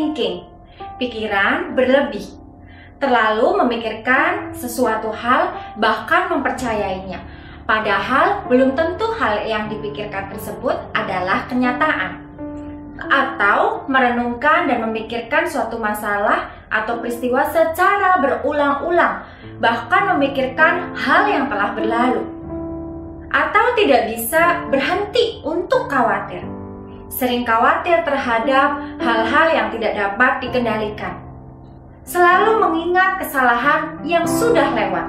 overthinking, pikiran berlebih, terlalu memikirkan sesuatu hal bahkan mempercayainya, padahal belum tentu hal yang dipikirkan tersebut adalah kenyataan. Atau merenungkan dan memikirkan suatu masalah atau peristiwa secara berulang-ulang, bahkan memikirkan hal yang telah berlalu. Atau tidak bisa berhenti untuk khawatir. Sering khawatir terhadap hal-hal yang tidak dapat dikendalikan. Selalu mengingat kesalahan yang sudah lewat.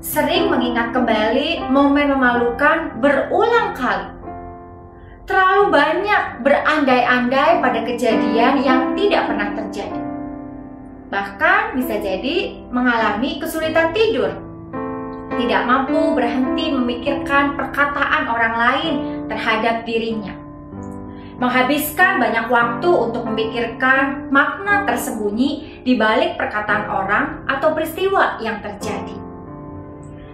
Sering mengingat kembali momen memalukan berulang kali. Terlalu banyak berandai-andai pada kejadian yang tidak pernah terjadi. Bahkan bisa jadi mengalami kesulitan tidur. Tidak mampu berhenti memikirkan perkataan orang lain terhadap dirinya. Menghabiskan banyak waktu untuk memikirkan makna tersembunyi di balik perkataan orang atau peristiwa yang terjadi.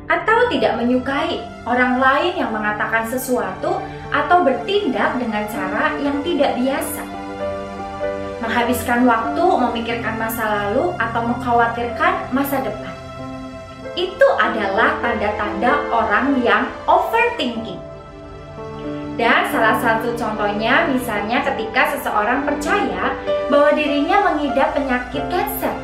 Atau tidak menyukai orang lain yang mengatakan sesuatu atau bertindak dengan cara yang tidak biasa. Menghabiskan waktu memikirkan masa lalu atau mengkhawatirkan masa depan. Itu adalah tanda-tanda orang yang overthinking. Dan salah satu contohnya misalnya ketika seseorang percaya bahwa dirinya mengidap penyakit kanker,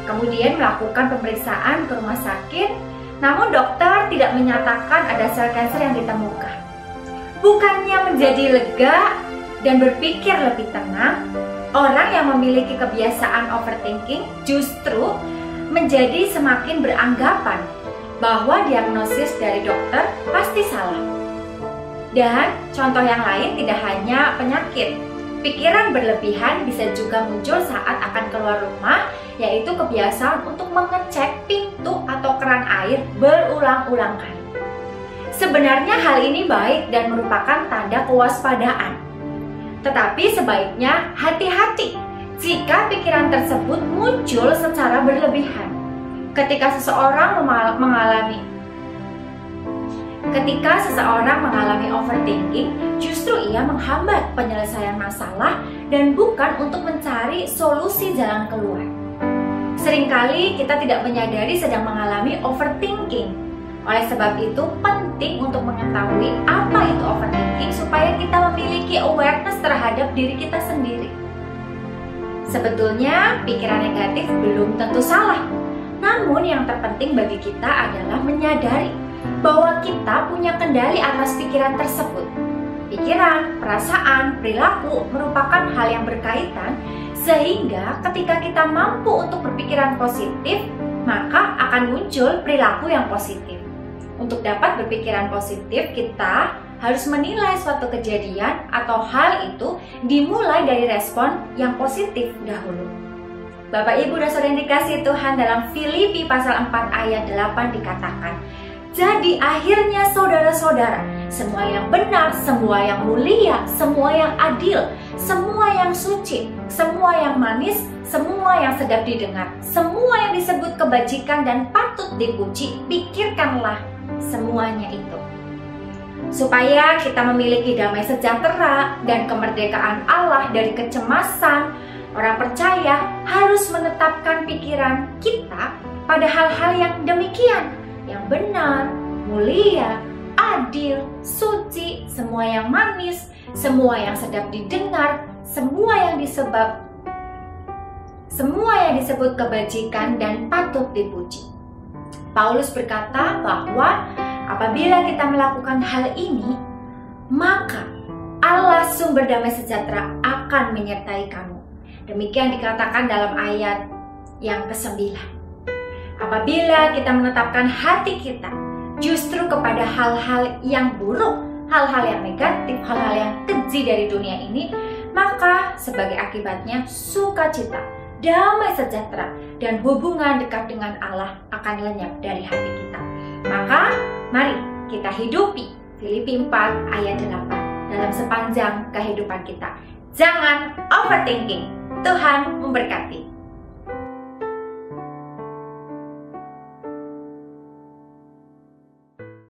kemudian melakukan pemeriksaan ke rumah sakit, namun dokter tidak menyatakan ada sel kanker yang ditemukan. Bukannya menjadi lega dan berpikir lebih tenang, orang yang memiliki kebiasaan overthinking justru menjadi semakin beranggapan bahwa diagnosis dari dokter pasti salah. Dan contoh yang lain tidak hanya penyakit. Pikiran berlebihan bisa juga muncul saat akan keluar rumah, yaitu kebiasaan untuk mengecek pintu atau keran air berulang-ulang kali. Sebenarnya hal ini baik dan merupakan tanda kewaspadaan. Tetapi sebaiknya hati-hati jika pikiran tersebut muncul secara berlebihan. Ketika seseorang mengalami overthinking, justru ia menghambat penyelesaian masalah dan bukan untuk mencari solusi jalan keluar. Seringkali kita tidak menyadari sedang mengalami overthinking. Oleh sebab itu, penting untuk mengetahui apa itu overthinking supaya kita memiliki awareness terhadap diri kita sendiri. Sebetulnya, pikiran negatif belum tentu salah. Namun yang terpenting bagi kita adalah menyadari bahwa kita punya kendali atas pikiran tersebut. Pikiran, perasaan, perilaku merupakan hal yang berkaitan, sehingga ketika kita mampu untuk berpikiran positif, maka akan muncul perilaku yang positif. Untuk dapat berpikiran positif, kita harus menilai suatu kejadian atau hal itu dimulai dari respon yang positif dahulu. Bapak Ibu dan Saudara yang dikasihi Tuhan, dalam Filipi pasal 4 ayat 8 dikatakan, jadi akhirnya saudara-saudara, semua yang benar, semua yang mulia, semua yang adil, semua yang suci, semua yang manis, semua yang sedap didengar, semua yang disebut kebajikan dan patut dipuji, pikirkanlah semuanya itu. Supaya kita memiliki damai sejahtera dan kemerdekaan Allah dari kecemasan, orang percaya harus menetapkan pikiran kita pada hal-hal yang demikian, yang benar, mulia, adil, suci, semua yang manis, semua yang sedap didengar, semua yang disebut kebajikan dan patut dipuji. Paulus berkata bahwa apabila kita melakukan hal ini, maka Allah sumber damai sejahtera akan menyertai kamu. Demikian dikatakan dalam ayat yang ke-9. Apabila kita menetapkan hati kita justru kepada hal-hal yang buruk, hal-hal yang negatif, hal-hal yang keji dari dunia ini, maka sebagai akibatnya sukacita, damai sejahtera, dan hubungan dekat dengan Allah akan lenyap dari hati kita. Maka mari kita hidupi Filipi 4 ayat 8 dalam sepanjang kehidupan kita. Jangan overthinking. Tuhan memberkati.